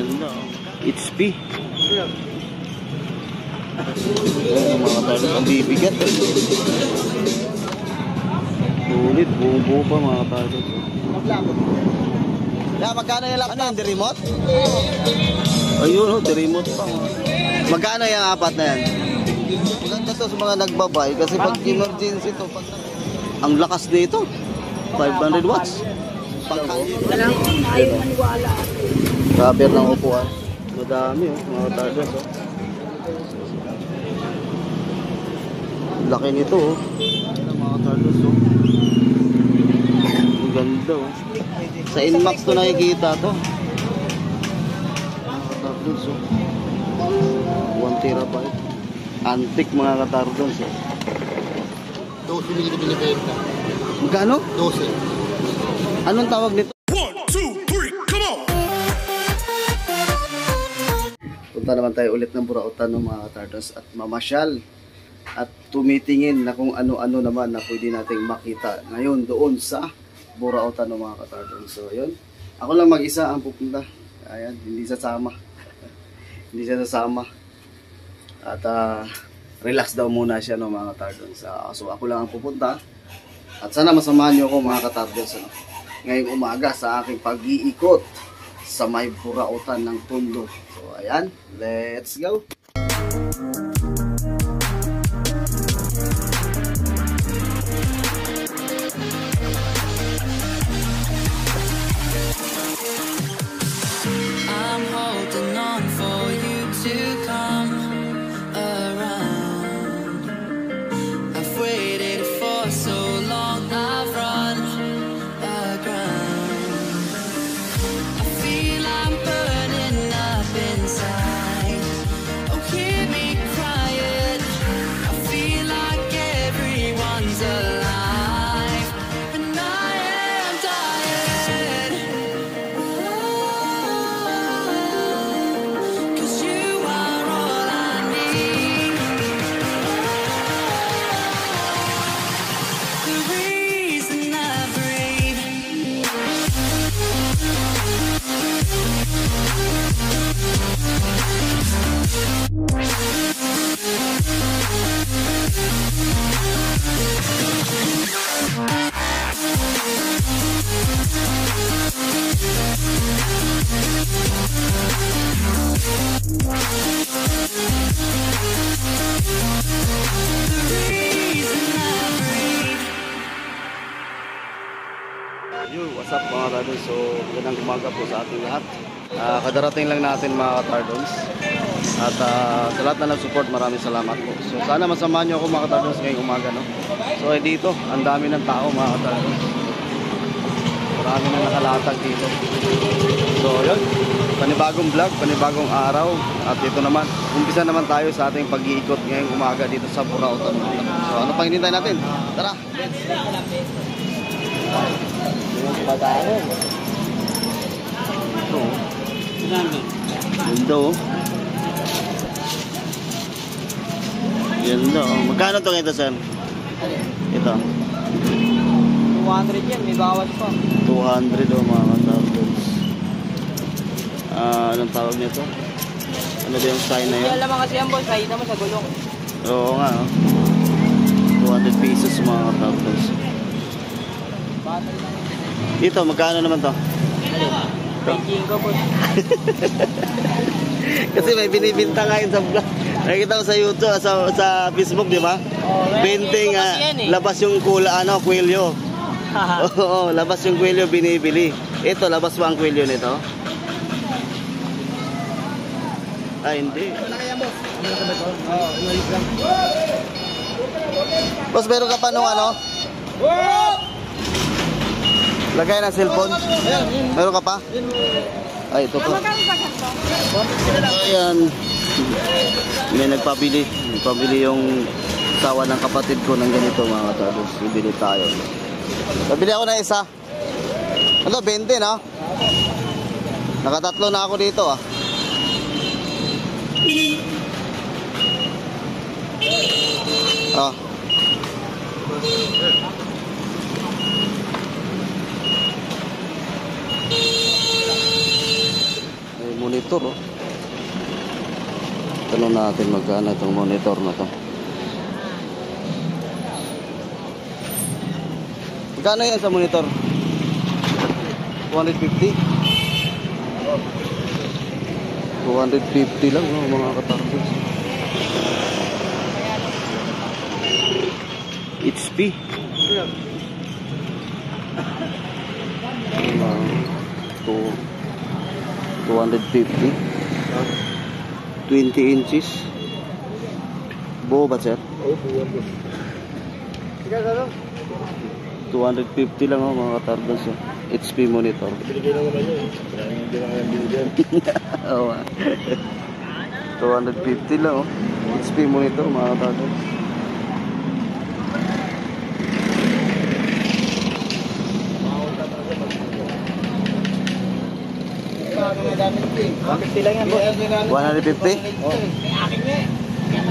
Ganda. HP. Ayan, mga katardos. Ang bibigat eh. Ulit, buo-buo pa mga katardos. Magkano yung laptop? Ano yung remote? Ayun, the remote pa. Magkano yung apat na yan? Maganda to sa mga nagbabay kasi pag emergency to. Ang lakas nito. 500 watts. Cover ng upuan. Madami mga katardos. Laki nito mga katardos. Ang ganda Sa Inmax to nakikita to. Mga katardos 1 terabyte. Antique mga katardos 12 mili binibenta. Magkano? 12. Anong tawag nito? 1, 2, 3, come on! Punta naman tayo ulit ng Burautan mga katardos at mamasyal at tumitingin na kung ano-ano naman na pwede nating makita ngayon doon sa Burautan mga katardos. So yun, ako lang mag-isa ang pupunta. Ayan, hindi sasama. Hindi siya sasama. At relax daw muna siya mga katardos. So ako lang ang pupunta. At sana masamahan niyo ako mga katardos ngayong umaga sa aking pag-iikot sa may Burautan ng Tondo. So ayan, let's go. I'm holding on for you to come around. I've waited for so long, I've run aground. I feel I'm burning up inside. Oh, hear me crying. I feel like everyone's alive, and I am dying. 'Cause you are all I need. The reason I breathe. Yo, what's up mga katardos? So, magandang umaga po sa ating lahat. Kadarating lang natin mga katardos. At sa lahat na nag-support, maraming salamat po. So, sana masamahan nyo ako mga katardos ngayong umaga, no? So, dito, ang dami ng tao mga katardos. Marami na nakalatag dito. So, yun. Panibagong vlog, panibagong araw. At ito naman, umpisa naman tayo sa ating pag-iikot ngayong umaga dito sa Burautan. So, ano pang hinintay natin? Tara! Pag-aaral. Ito. Ganda Ganda Magkano to ito, sir? Ito. 200 yan, may bawas pa. 200 mga katardos. Anong tawag nito? Ano ba yung sign na yun? Hindi alam kasi yan boss, nakita mo sa gulong. Oo nga 200 pesos mga katardos. Ito, magkano naman to? Ranking ko boss. Kasi may binibinta nga yun sa vlog. Nakikita ko sa YouTube, sa Facebook, di ba? Painting, labas yung kwelyo. Oo, labas yung kwelyo binibili. Ito, labas ba ang kwelyo nito? Ay, hindi. Boss, meron ka pa nung ano? Lagay ng cellphone? Meron ka pa? Ay, ito pa. Ayan. May nagpabili. Nagpabili yung asawa ng kapatid ko ng ganito mga katardos. Bibili tayo. Pabili ako na isa. Ano, 20 no? Nakatatlo na ako dito Ah. May monitor, oh. Tanong natin magkano itong monitor na to. Magkano yan sa monitor? 250? 250 lang, no, mga katarbos. HP. 250. 20 inches. Buo ba, sir? Oo, buwan po. 250 lang, oh, mga katarbos. Oh. HP monitor. Binigay lang naman yun. Hindi lang kaya binigyan. Oo. 250 lang, oh. HP monitor, mga katarbos. Bakit sila yan, boss? 150?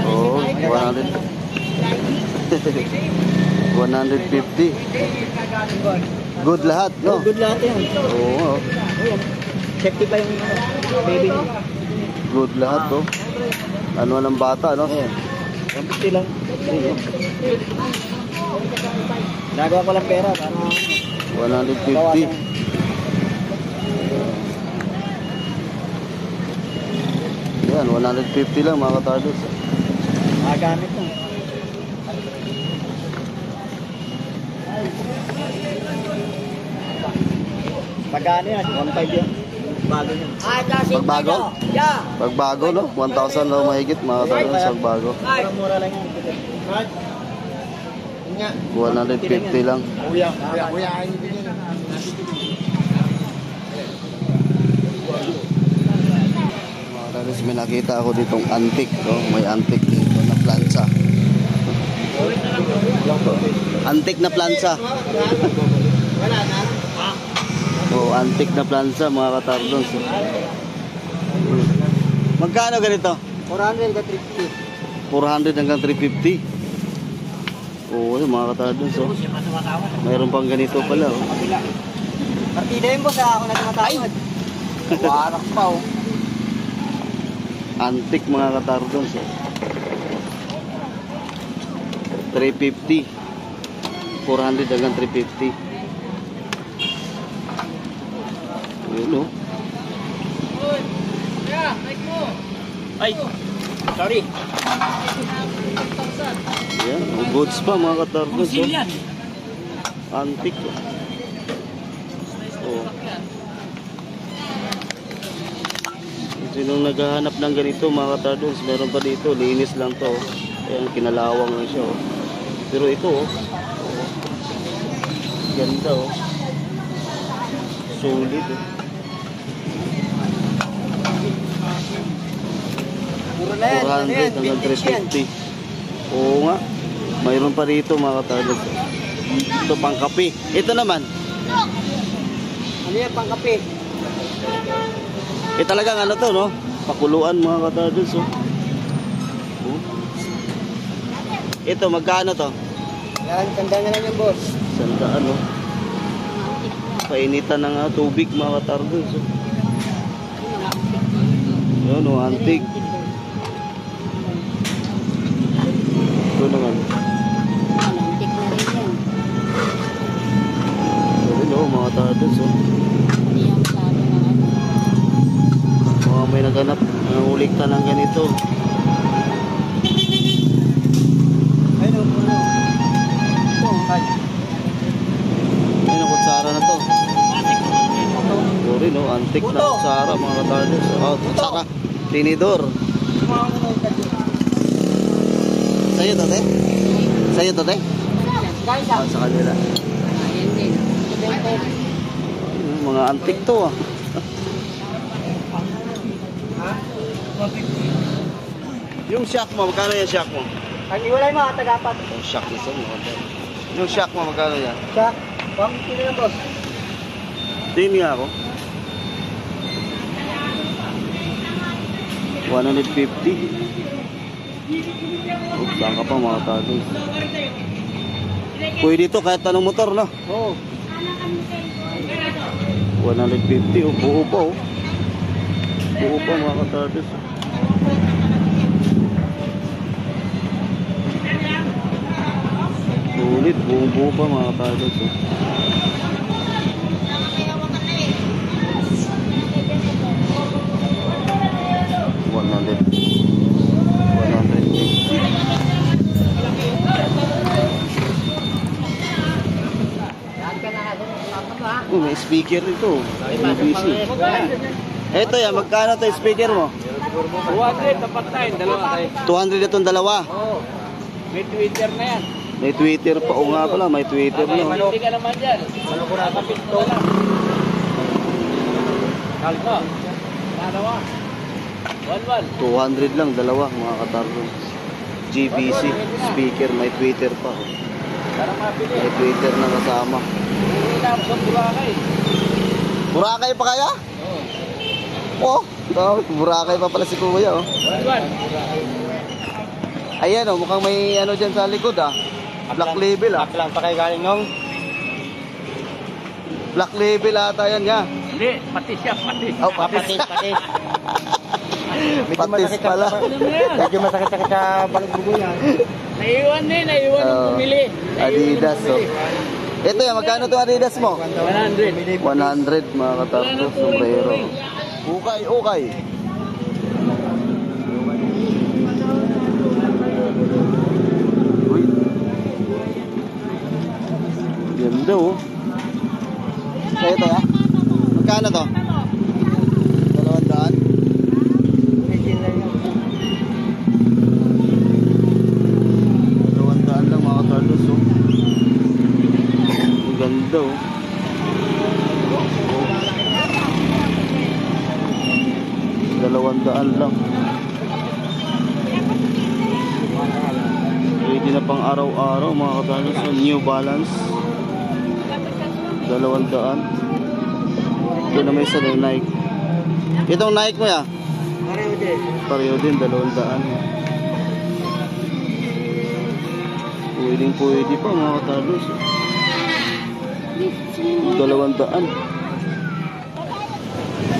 Oo, 100. 150. Good lahat, no? Good lahat yan. Oo, oh. Safety pa yung baby niya. Good lahat, oh. Ano ng bata, no? 150 lang. Nagawa ko lang pera para 150. Yan, 150 lang, mga katardos. magamit na. Magkano yan? 1.5 yan. Bago yan. Pagbago? Pagbago, no? 1,000 na mahigit, mga katardos, pagbago. Mura lang yan. 150 lang. Kuya. Tapos may nakita ako ditong antique, no? May antique dito na plancha. Antique na plancha. Oh, antique na plancha, mga katardons. Magkano ganito? 400 ka 350. 400 hanggang 350. Oo, mga katardons, oh. Mayroon pang ganito pala, oh. Partida yun boss, ako na tumatawad. Warak pa, oh. Antique, mga katardons, oh. 350. 400 hanggang 350. Yun, oh. Ay, sorry. Yan, oh, goods pa, mga katardons, oh. Antique, oh. Oh. Sinong naghahanap ng ganito, mga katardons, meron pa dito, linis lang to, oh. Ayan, kinalawang lang siya, oh. Pero ito, oh, oh. Ganda, oh. Solid, oh. Puro na yan. 400 hanggang 350. Oo nga, mayroon pa dito, mga katardons. Ito pang kape. Ito naman, Ano yan, pang kape? talagang ano to, no? Pakuluan, mga katardons, oh. Oh. Ito, magkano to? Yan, tanda na lang yung boss. Sandaan, no? Painitan ng tubig, mga katardons, oh. Yun, oh, antique. Ito naman. Yun, oh, mga katardons, oh. Mga may naghanap, nangulik ka ng ganito. Ayun, oh, puro. Ito, ay. Ayun, kutsara na to. Sorry, no? Antique na kutsara, mga katardons. Oh, kutsara. Tinidor. Sa'yo to, te? Sa'yo to, te? Ah, sa kanila. Mga antique to, ah. Yung shock mo, magkano yung shock mo? Ang iwalay mo, tagapat. Yung shock isa mo. Yung shock mo, magkano yan? Siya, pang kilo na boss. Tingin nga ako. 150. Oh, saan ka pa, mga tatay? Pwede to kahit anong motor, no? Oo. 150, oh, buo pa, oh. Buo pa mga ka-turtles. Sulit, buo pa mga ka-turtles. 100. May speaker ito. BBC. Ito yan, magkano ito yung speaker mo? 200 dapat tayo, dalawa tayo. 200 itong dalawa. Oo. May Twitter na yan. May Twitter pa. O nga pala, may Twitter na. Hindi ka naman dyan. Ano ko nakapit to na? Kalto. Dalawa. 1-1. 200 lang, dalawa mga katarlo. GBC, speaker, may Twitter pa. Para mapili. May Twitter na kasama. Hindi na ako sa Boracay. Boracay pa kaya? Oo. Oh, Boracay pa pala si Kuya, oh. 1-1. Ayan, oh, mukhang may ano dyan sa likod, ah. Black label, ah. Lang pa kayo galing nung? Black label ata yan, nga. Hindi, patis siya, patis. Oh, patis. Patis. Patis pala. Medyo masakit-sakit sa balagbugo yan. Naiwan nung bumili. Adidas, oh. Ito yan, magkano itong Adidas mo? 100. 100 mga katarlo, sombrero. Okay. Uy. Ganda, oh. Ito ya? Magkano to? 200? 200 lang mga katarlos, oh. Ang ganda, oh. 200 lang. Pwede na pang araw-araw mga katarlos, oh. New Balance 200. Ito na may isa na yung Nike. Itong Nike mo ya? Pareho din 200. Pwede pa mga katarlos, 200.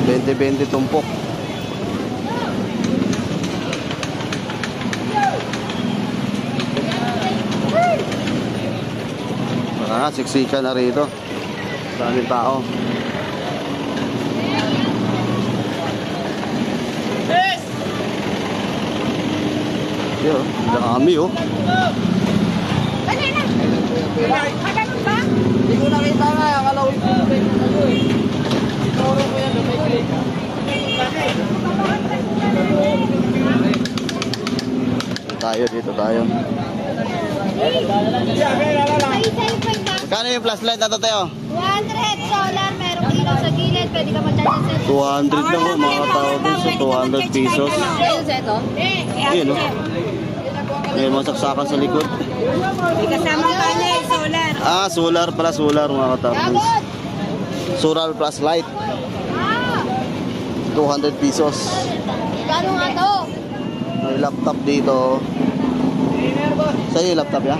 20-20 tumpok. Siksikan na rito. Daming tao. Yo, dami, oh. Magkano ba? Hindi ko nakita nga, akalawin ko na kayo. Ituro ko yan, lumay. Dito tayo. Magkano yung flashlight na to, Teo? 100 solar, merong ilaw sa gilid, pwede ka mag-charge sa 200 lang, oh, mga tao dun sa 200 pesos. Ayun sa ito? Ayun, oh. May masaksakan sa likod. May kasamang panel, solar. Ah, solar pala, mga katapos. Solar plus light. 200 pesos. Gano nga to? May laptop dito. Sa'yo yung laptop, ya?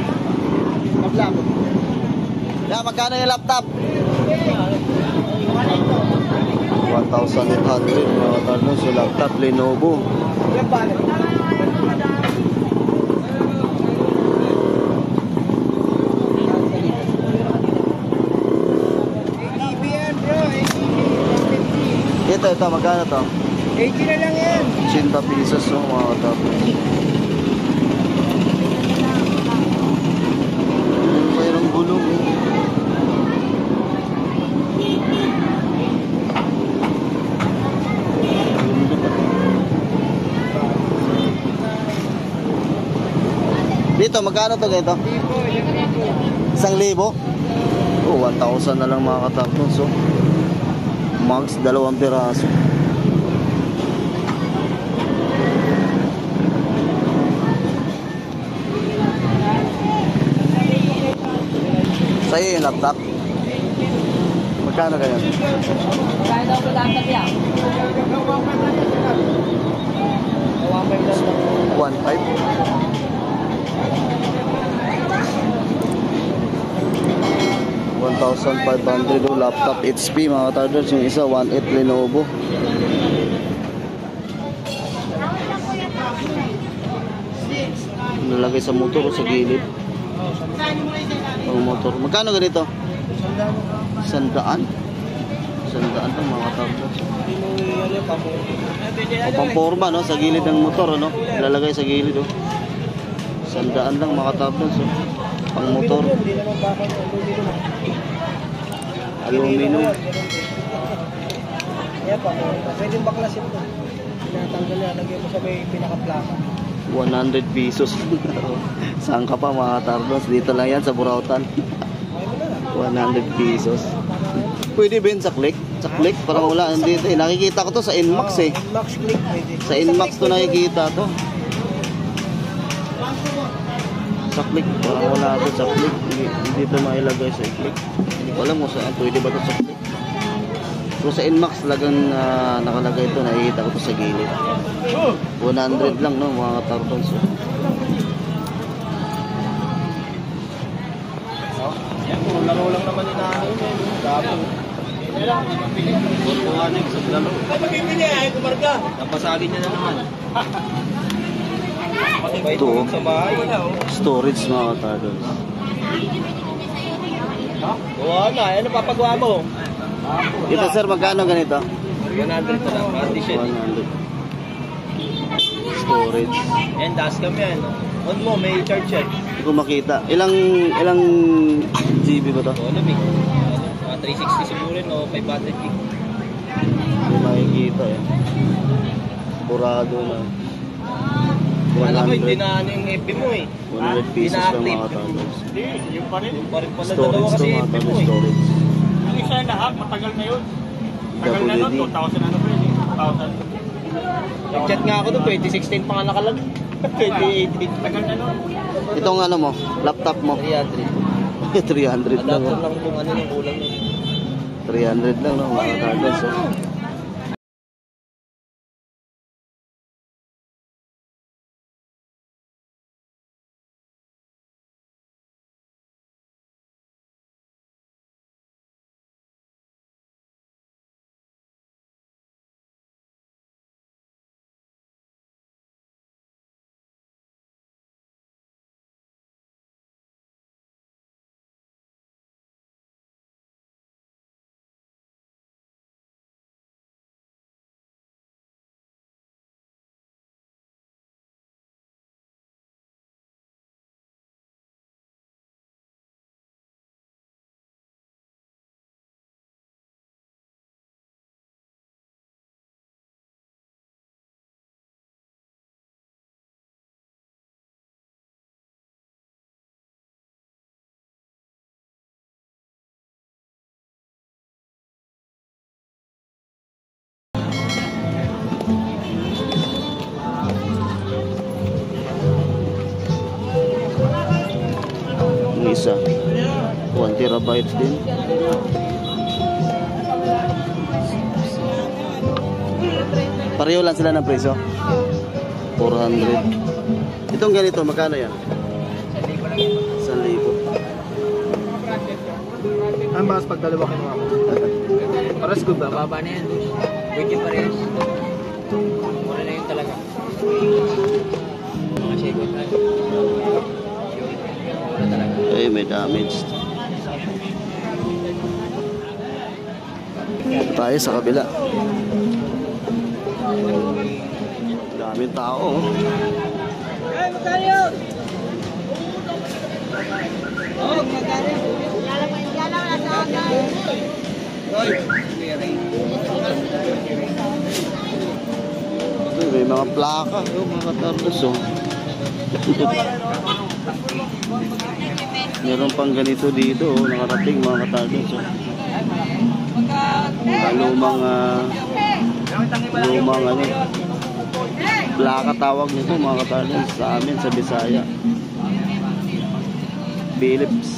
Ya, magkano yung laptop? 1,800 mga katapos. Yung laptop, Lenovo. Ito, magkano to? 80 na lang yan. 80 pesos, oh, mga katapos. Mayroong gulong. Dito, magkano to ganito? 1,000? Oh, 1,000 na lang mga katapos, oh. Max, 2 piraso. Sa'yo yung laptop? Magkano kayo? 1,500 laptop HP mga katarders. Yung isa 1.8 Lenovo. Nalagay sa motor o sa gilid. Pang motor. Magkano ganito? 100? 100 lang mga katardos. O pamporma no, sa gilid ng motor no. Ilalagay sa gilid oh. 100 lang mga katardos oh. Pang motor. Aluminum. Yan pa, pwedeng baklas ito. Tinatanggal yan, lagyan mo sa may pinaka-plaka. 100 pesos. Saan ka pa mga katardos? Dito lang yan sa Burautan. 100 pesos. Pwede ba yun sa click? Sa click? Parang wala. Dito, eh. Nakikita ko to sa Inmax eh. Inmax click pwede. Sa Inmax to nakikita to. Sa click. Parang wala to sa click. Hindi to mailagay sa click. Hindi ko alam mo saan. Pwede ba to sa click? Pero sa Inmax talagang nakalagay to. Nakikita ko to sa gilid. 100 lang no mga katardos. Puro laro lang naman inaano yun. Gapo. Butuhanig sa lalo. Pagpipili ay kumarga. Napasagin niya na naman. Ito sa bahay. Storage mga katardos. Gawa na, ano papagawa mo? Ito sir, magkano ganito? 100 na lang, partition. 100. Storage. Yan, dashcam yan. On mo, may charge yan. Hindi ko makita. Ilang GB ba to? O, lamig. Mga 360 siguro rin, o 500 gig. Hindi makikita eh. Burado na. Alam ko, hindi 100. na ano yung FB mo eh. 100 pesos lang Ina-active. mga katardos. Hindi, yung pa rin. Yung pa rin pala dalawa Storage to kasi mga FB mo katardos. eh. Storage. Ang isa na lahat, matagal na yun. Tagal na nun, WD. 2,000 ano pa yun, 2,000. Nag-chat nga ako doon, 2016 pa nga nakalagay. 2018. Tagal na nun. Itong ano mo, laptop mo. 300. 300 lang. Adapter Oh. lang kung ano yung kulang nun. 300 lang no mga katardos. Oh. Yung isa 1 terabyte din. Pareho lang sila ng presyo. 400. Itong ganito magkano yan? 1,000. Ang mas pagdalawa kinuha ko. Paras ko ba? Baba na yan. Pwede parehas. Mura na yun talaga. Mga second hand. Mura talaga. Ay, may damage. Tayo sa kabila. Daming tao. Oh. Ito, may mga plaka. Oh, mga katardos. Oh. Meron pang ganito dito. Oh, nakarating mga katardos. Oh. Lumang ano, plaka tawag nito mga katardos sa amin sa Bisaya. Philips.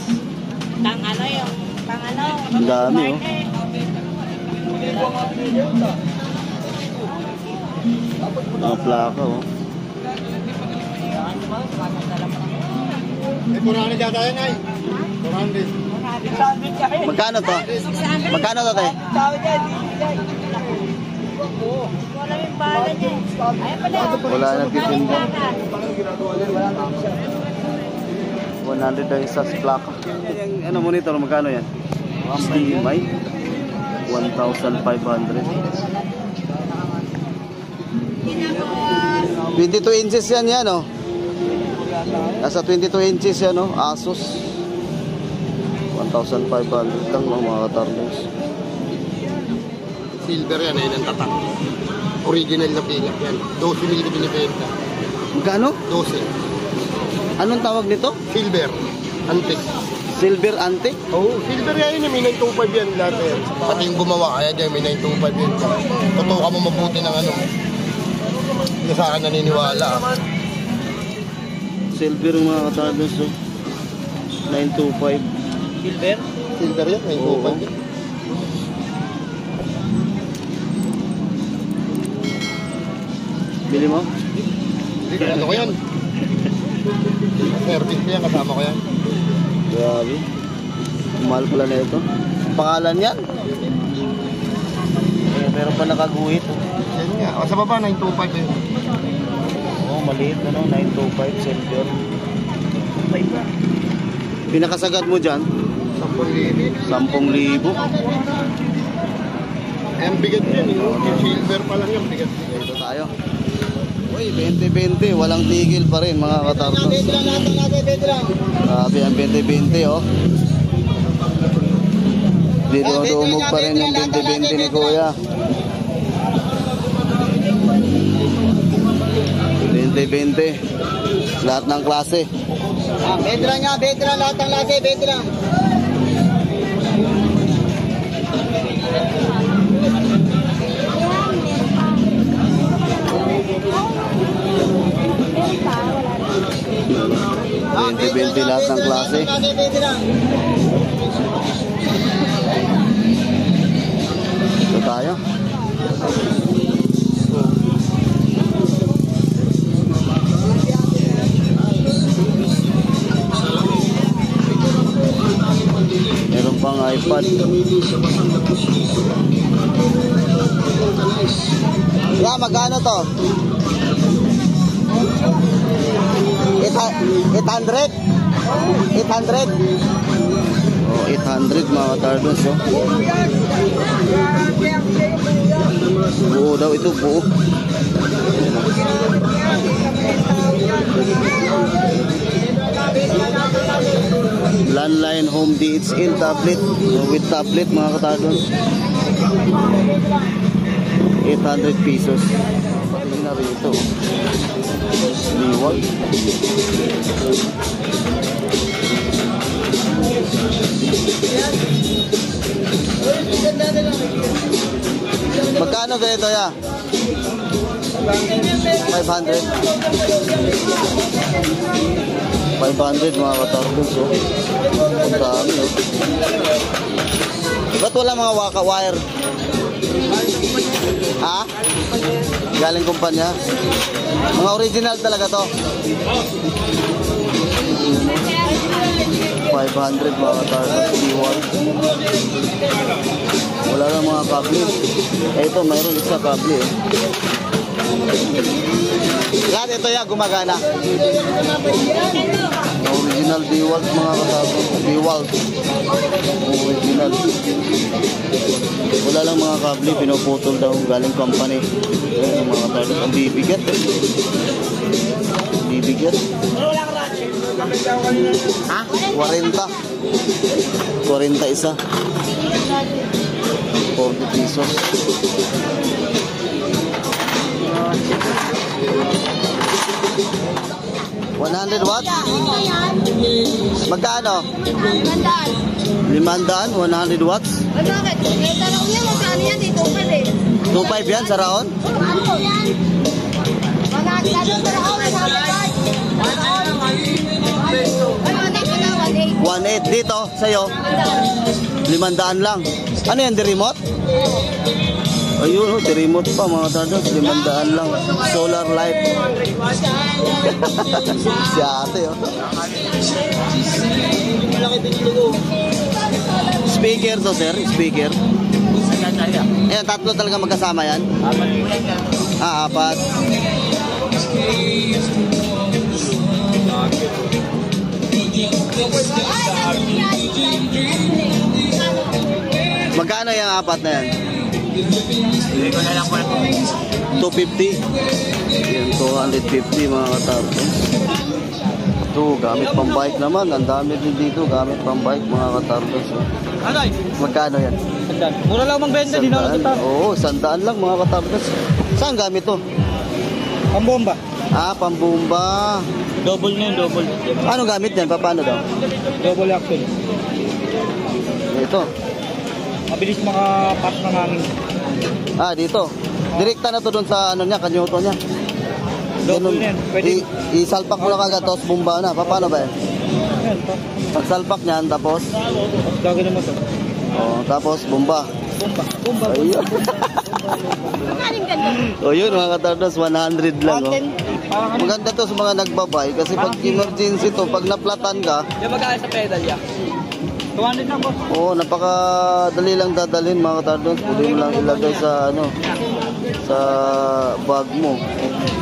Tangano yung, tangano. Ang dami oh. Mga plaka oh. Magkano to? Magkano to te? Wala yung bala niya. Wala nagtitinda. 100 ang isa sa plaka. Yung ano monitor, magkano yan? HDMI 1,500. 22 inches yan oh. Nasa 22 inches yan oh, Asus. 1,500 lang mga katardos. Silver yan, ayun ang tatak. Original na pilak yan. 12 mil binibenta. Magkano? 12. Anong tawag nito? Silver. Antique. Silver antique? Oo, silver yan yun. May 925 yan lahat yan. Pati yung gumawa kaya dyan, may 925 yan. Totoo ka mo mabuti ng ano. Hindi sa akin naniniwala. Silver mga katardos oh. 925. Silver? Silver yan, 925 yan. Bili mo? Ano ko yan? Service ko yan, kasama ko yan. Grabe. Mahal pala na ito. Pangalan yan? Meron pa nakaguhit. Yan nga. O sa baba, 925 yun. Oo, maliit ano, 925 silver. Pinakasagad mo dyan? 10,000. 10,000. Eh, ang bigat yan. Yung silver pa lang yan, bigat. Dito tayo. Uy, 20-20. Walang tigil pa rin mga katartos. Grabe ang 20-20 oh. Dito dumog pa rin yung 20-20 ni Kuya. 20-20. Lahat ng klase. Bedra nga, bedra. Lahat ng lagi, bedra. Bente lahat ng klase. Ito tayo. Meron pang iPad. Magkano to? 800? 800? Oh, 800 mga katardos oh. Buo daw ito, buo. Landline home DHL tablet with tablet mga katardos. 800 pesos. Pati na rito. Liwag. Magkano ganito ya? 500. 500 mga katardos oh. Ang dami oh. Ba't wala mga wire? Ha? Galing kumpanya? Mga original talaga to. 500 mga katardos. D1. Wala lang mga kable. Ito mayroon isa kable eh. Lahat ito ya gumagana. Original D-Walt mga katardos. D-Walt. Original. Wala lang mga kable, pinuputol daw galing company. Ayan mga katardos. Ang bibigat eh. Bibigat. Ha? 40. 40 isa. 40 pesos. $100 watts? Magkano? 500, 100 watts? Ay, bakit? Eh, tanong niya, magkano yan? Dito pa rin. 2.5 yan sa raon? Ano yan? Mga tanong sa raon, ay 1.8 dito, sa'yo? 500 lang. Ano yan, the remote? Ayun, the remote pa mga tardos, 500 lang. Solar light. Si ate, oh. Speaker to, sir, speaker. Ayan, tatlo talaga magkasama yan. Apat. Magkano yung apat na yan? Hindi ko na lang po ito. 250. Yan, 250 mga katardos. Ito, gamit pang bike naman. Ang dami din dito, gamit pang bike mga katardos. Anoy? Magkano yan? Mura lang magbenta, di na lang kita. Oo, 100 lang mga katardos. Saan gamit to? Pambomba. Pambumba. Double na yun, double. Ano gamit yan? Paano daw? Double action. Ito. Mabilis makapas ng hangin. Dito. Direkta na to doon sa ano niya, kanyuto niya. Double na yan. Pwede. Isalpak mo na kagad, tapos bumba na. Paano ba yan? Yan, pa. Pagsalpak niyan, tapos? Gagawin mo to. Tapos bumba. Bumba. Ayun. O yun mga katardos, 100 lang. Maganda to sa mga nagbabay kasi pag emergency to, pag naplatan ka, Yung mag-aayos sa pedal ya. 200 lang boss. napakadali lang dadalhin mga katardos. Pwede mo lang ilagay sa sa bag mo.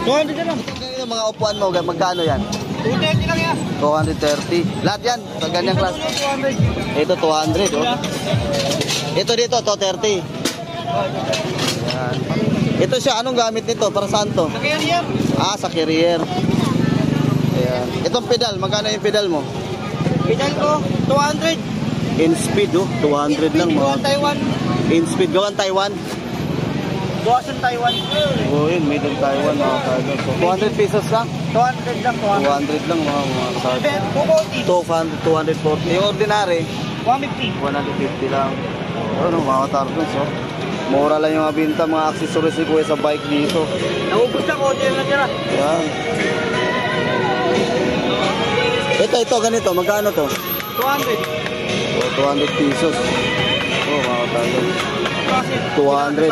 200 na lang. Yung mga upuan mo, magkano yan? 230 lang yan. 230. Lahat yan, sa ganyang class. 200. Ito 200, oh. Ito dito, 230. Yan. Ito siya, anong gamit nito? Para saan to? Kaya niya. Sa carrier. Ayan. Itong pedal, magkano yung pedal mo? Pedal ko, 200. In speed, 200 lang Gawa mga. Taiwan. In speed, gawan Taiwan. Gawa sa Taiwan. Yun, made in Taiwan mga katardos. So, 200 pesos lang? 200 lang, 200 lang mga katardos. 240. 240. Yung ordinary, 150. 150 lang. Mga katardos, mura lang yung binta, mga accessories ni Kuya sa bike dito. Naubos na ko, tiyan na tira. Yan. Ito, ganito. Magkano to? 200. 200 pesos. Mga katardos. 200.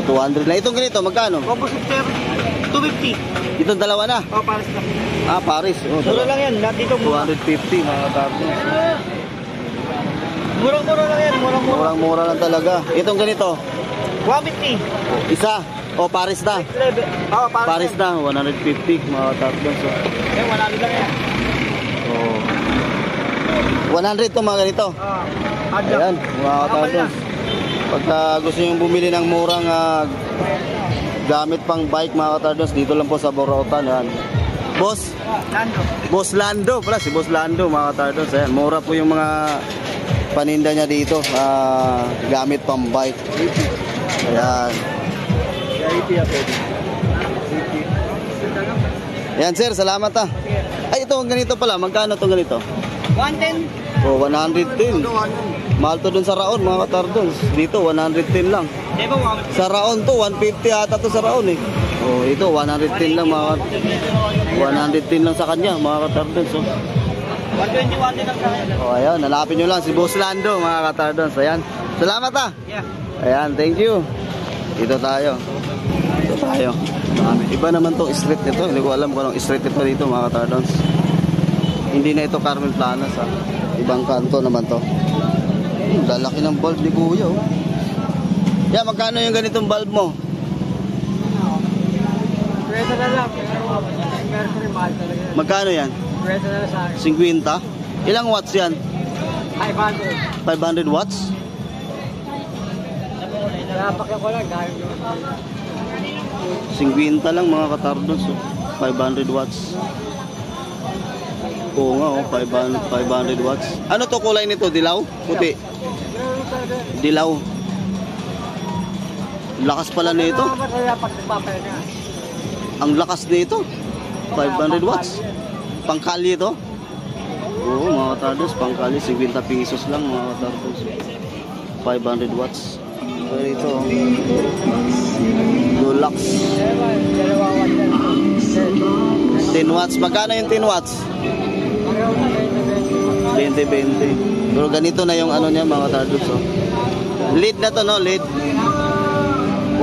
200 na. Itong ganito, magkano? Combo shifter, 250. Itong dalawa na? Paris na. Paris. Mura lang yan, lahat dito mura. 250 mga katardos. Murang-mura lang yan, murang-mura. Murang-mura lang talaga. Itong ganito? 150. Isa? Paris na? Paris na, 150 mga katardos. Yan, 100 lang yan. 100 to mga ganito. Ayan, mga katardos. Pagka gusto nyo bumili ng murang gamit pang bike mga katardos, dito lang po sa Burautan. Yan. Boss Lando pala, si Boss Lando mga katardos. Ayan, mura po yung mga paninda niya dito, gamit pang bike. Ayan. Ayan sir, salamat Ay, ito ganito pala, magkano itong ganito? 110. 110. Mahal to dun sa Raon mga katardos. Dito 110 lang. Sa Raon to 150 ata to sa Raon ito 110 lang mga 110 lang sa kanya mga katardos. 121 din ang kaya. Ayan, hanapin nyo lang si Boss Lando mga katardos. Ayan. Salamat Yeah. Ayan, thank you. Dito tayo. Iba naman to street nito. Hindi ko alam kung anong street ito dito mga katardos. Hindi na ito Carmen Planas Ibang kanto naman to. Lalaki ng bulb ni Kuya Yan, magkano yung ganitong bulb mo? Pwede na lang. Mercury mahal talaga. Magkano yan? Pwede na lang sa akin. 50? Ilang watts yan? 500. 500 watts? Napakyan ko lang dahil 50 lang mga katardos 500 watts. Oo nga 500 watts. Ano to kulay nito? Dilaw? Puti? Dilaw. Lakas pala nito. Ang lakas nito. 500 watts. Pangkali ito? Oo mga katardos, pangkali 50 pesos lang mga katardos. 500 watts. Ito Dulux 10 watts. Magkano yung 10 watts? 20. Pero ganito na yung ano niya mga katardos Lead na to no? Lead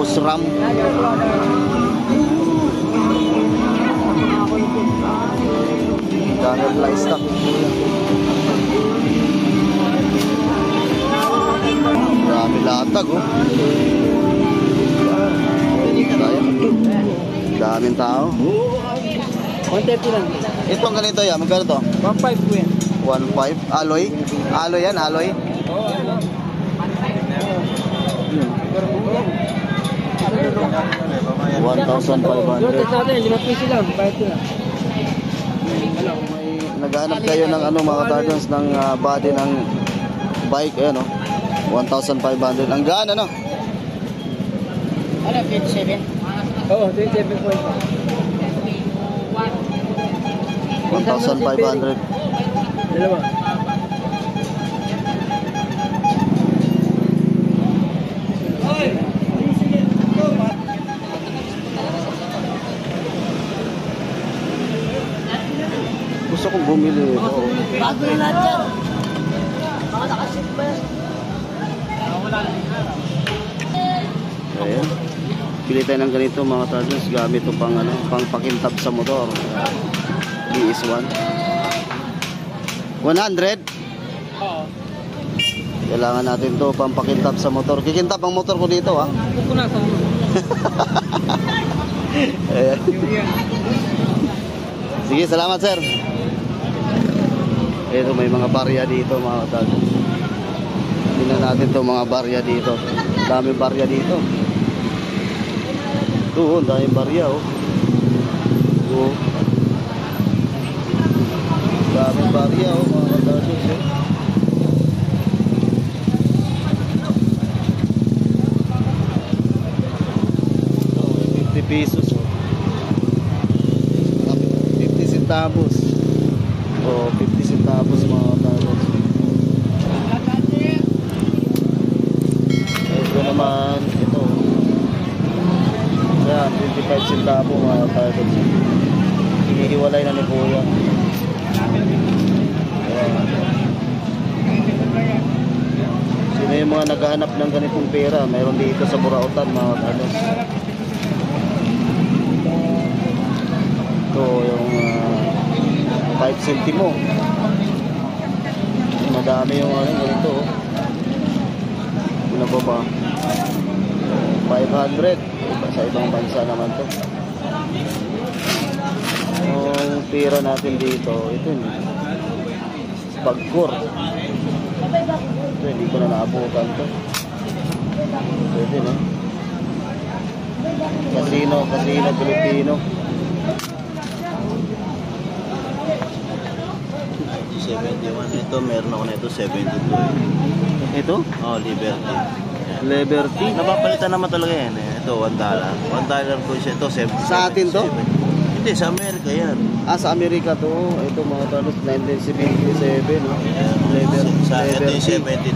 Osram. Dahil fly stock Marami latag Daming tao. 130 lang. Itong ganito yan, magkano to? 1.5 po yan. 1.5. Alloy? Alloy yan, alloy? Oo, ano? 1,500. natin, 5 piso lang. Bayad ko na. Naghanap kayo ng ano mga tardons ng body ng bike, ayan o. 1,500. Ang gaan ano? Ano, 27? Oo, 27.5. 1,500. Dalawa. Gusto kong bumili ito. Bago na lahat yan. Baka nakasit ba yan? Ayan. Pili tayo ng ganito mga tardons. Gamit ito pang, ano, pang pakintab sa motor. BS1. 100? Oo. Kailangan natin to pang pakintab sa motor. Kikintab ang motor ko dito ha. Pupunasan mo. Ayan. Sige, salamat sir. Ito may mga barya dito mga tardons. Tingnan natin to mga barya dito. Dami barya dito. Doon, daming barya oh. Oh. Daming barya oh mga tardons eh. 50 pesos oh. 50 centavos. Oh, 50 centavos mga tardons. Ito naman, ito. Yan, 25 centavo mga tardons. Hinihiwalay na ni Kuya. Ayan. Sino yung mga naghahanap ng ganitong pera? Mayroon dito sa Burautan mga tardons. Ito yung 5 centimo. Madami yung ano ganito oh. Ano ba ba? 500. Sa ibang bansa naman to. Yung pera natin dito, ito yun. Pagkur. Ito, hindi ko na naabutan to. Pwede no? Casino Pilipino. 71. Ito, meron ako na ito, 72. Ito? Oh, Liberty. Liberty. Napapalitan naman talaga yan eh. Ito, $1. $1 po siya. Ito, 77. Sa atin to? Hindi, sa Amerika yan. Ah, sa Amerika to. Ito mga talos, 1977, no? Ito yung 72.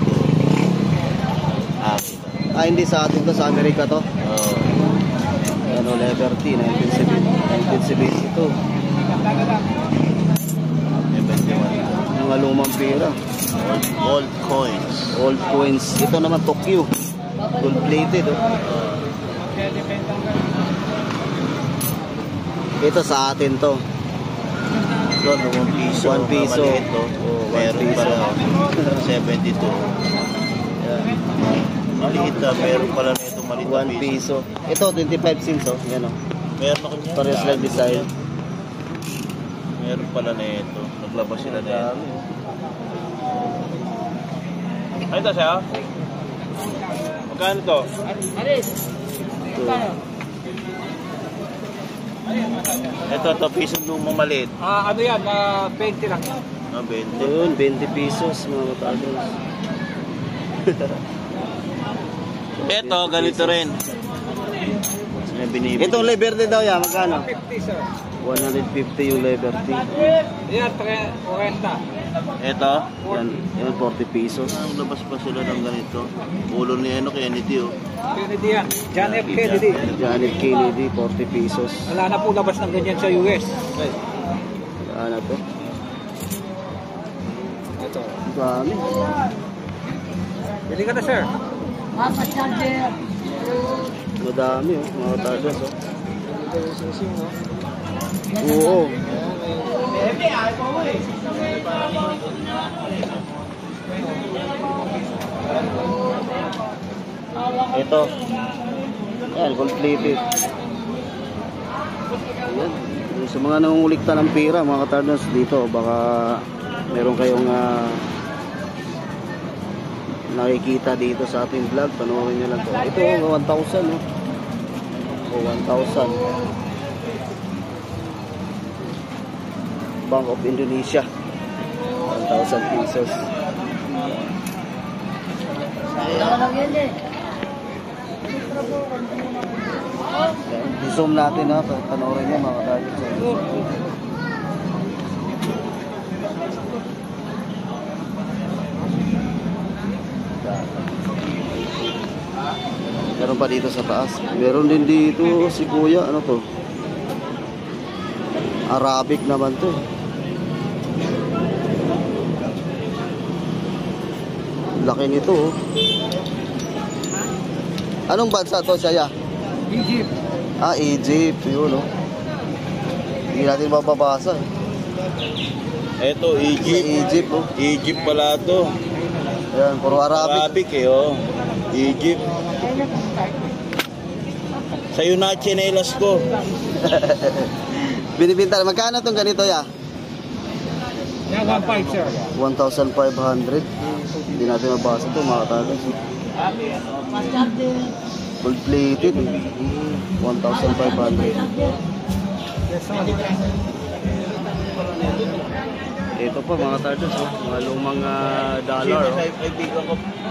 Ah, hindi sa atin to, sa Amerika to. Oh. Ano, Liberty, 1972. 71. Mga lumang pera. Old coins. Old coins. Ito naman, Tokyo. Gold plated, oh. Ito sa atin to. Ito, 1 piso. 1 piso. Maliit, oh. Oh, 1 Meron piso. pala, 72. Maliit na, meron pala na ito maliit na 1 piso. Ito, 25 cents, oh. Yan, oh. Meron ako niya. Pares lang design. Meron pala na ito. Naglabas sila na ito. Ano ito siya? Magkano ito? Ito, piso nung mamalit. Ano yan? 20 lang. 20. Yun, 20 pesos, mga talos. Ito, ganito rin. May binibili. Itong Liberty daw yan, magkano? 50, sir. 150 yung Liberty. Yan, 40. Ito, Yan, 40 pesos. naglabas pa sila ng ganito. Ulo ni Kennedy, oh. Kennedy yan. John F. Kennedy. Janet Kennedy, 40 pesos. Wala na po labas ng ganyan sa US. Ano to? Ito. Dami. Bili ka na, sir. Madami, oh, mga talos, oh. Oo. Ito. Yan, gold plated. Ayan. Sa mga nangungulikta ng pera, mga katardons dito, baka meron kayong nakikita dito sa ating vlog, panoorin nyo lang to. Ito, 1,000 no? O 1,000. Bank of Indonesia, 1,000 pesos. I-zoom natin ha, panoorin nyo mga katardons. Meron pa dito sa taas. Meron din dito si kuya. Ano to? Arabic naman to. Laki nito oh. Anong bansa to siya? Egypt. Ah, Egypt. Yun oh. Hindi natin mababasa. Eto, Egypt. Egypt oh. Egypt pala to. Ayan, puro Arabic. Arabic eh, oh. Egypt. Sa'yo na chinelas ko. Binibinta. Magkano itong ganito ya? Yan, 1,500 sir. 1,500. Hindi natin mabasa ito mga katardons. Gold plated. 1,500. Ito pa mga katardons. Mga lumang dollar.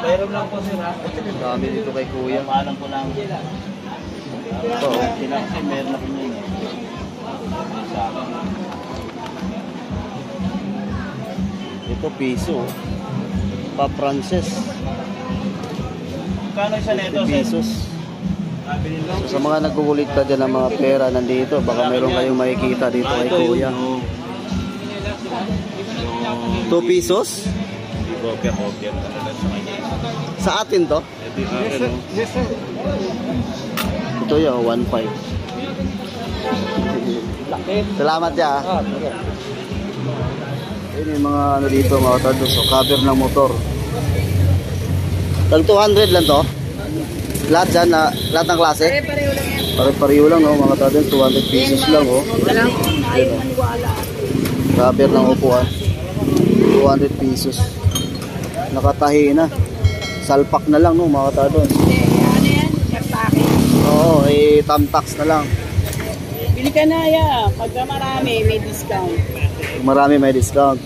Pero lang po sir ha. Dami dito kay kuya. Paalam ko lang. Ito oh. Sila kasi meron na po yun eh. Ito piso. Pa Frances. Kano isa neto 50 sir? pesos. So, sa mga nagkukulikta dyan ng mga pera nandito, baka meron kayong makikita dito kay kuya. 2 pesos? Broker talaga sa kanya. Sa atin to? Yes sir. Yes sir. Ito yun, 1.5. Salamat ya. Ayun yung mga ano dito mga katardons. So, cover ng motor. Tag 200 lang to? Lahat dyan, lahat ng klase? Pare-pareho lang no, mga katardons. 200 pesos lang oh. Cover ng upuan. 200 pesos. Nakatahi na. Salpak na lang no mga katardons. Ano yan? Oo, tamtax na lang. Bili ka na ya. Pagka marami, may discount. Marami may discount.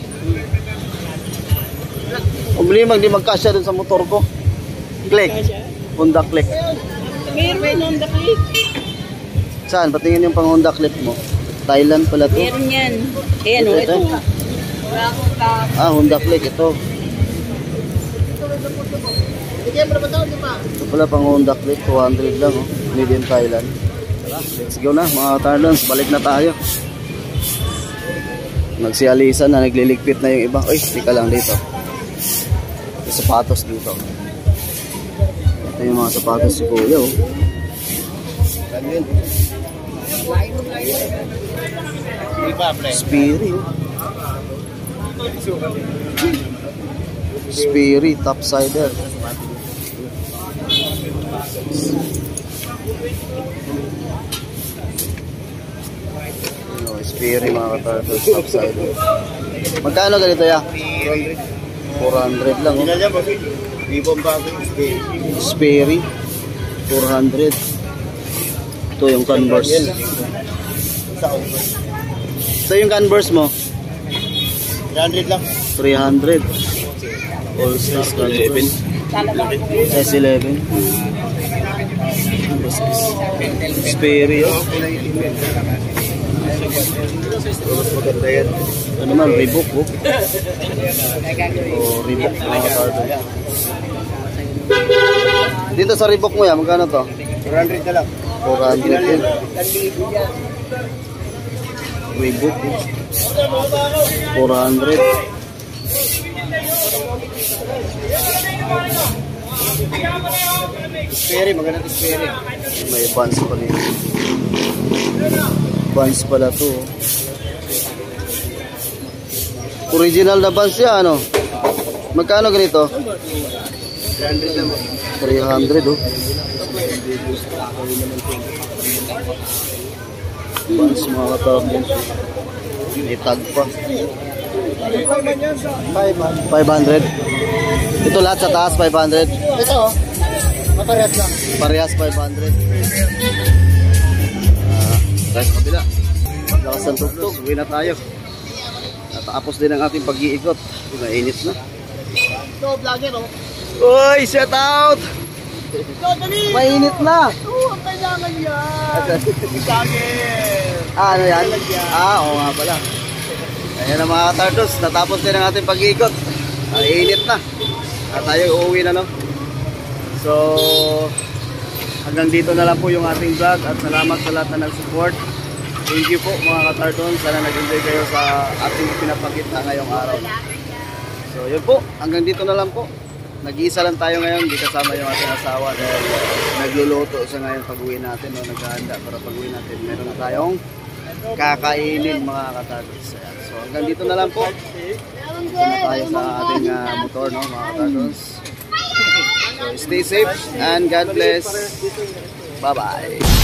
Umili magkasya dun sa motor ko. Click. Honda Click. Meron Honda Click. Saan? Patingin yung pang Honda Click mo. Thailand pala to. Meron yan. Ayan o, ito. Ah, Honda Click. Ito. Ito pala pang Honda Click. 200 lang oh. Made in Thailand. Let's go na mga katardons. Balik na tayo. Nagsialisan na, nagliligpit na yung iba. Uy, tika lang dito. Yung sapatos dito. Ito yung mga sapatos si kuya oh. Sperry oh. Sperry topsider. Sperry mga katardons topsider. Magkano ganito ya? 400 lang oh. Sperry 400. Ito yung Converse. Ito yung Converse mo 300 lang. 300. All size Converse. Size 11. Sperry oh. Ano naman, Reebok oh. Oh, Reebok mga katardons. Dito sa Reebok mo yan, magkano to? 400 na lang. 400 yan. Reebok 400. Sperry, maganda to Sperry. May Vans pa dito. Vans pala to oh. Original na Vans yan ano? Magkano ganito? 300 oh. Buns mga katardons. May tag pa. 500. Ito lahat sa taas 500. Ito, maparehas lang. Parehas 500. Guys, kabila. Lakas ng tugtog. Uwi na tayo. Natapos din ang ating pag-iikot. Mainit na. Ito, vlogger, oh. Uy, shout out! Mainit na! Oo, ang kailangan yan. Vlogger. Ano yan? Oo nga pala. Ayan na mga katardos, natapos din ang ating pag-iikot. Init na. At tayo uuwi na, no? So, hanggang dito na lang po yung ating vlog at salamat sa lahat na nag-support. Thank you po mga katardos. Sana nag-enjoy kayo sa ating pinapakita ngayong araw. So, yun po. Hanggang dito na lang po. Nag-iisa lang tayo ngayon, hindi kasama yung ating asawa dahil nagluluto sa ngayon pag-uwi natin, no? Naghahanda para pag-uwi natin. Meron na tayong kakainin mga katardos. So hanggang dito na lang po. Ito na tayo sa ating motor, no, mga katardos. So stay safe and God bless. Bye-bye.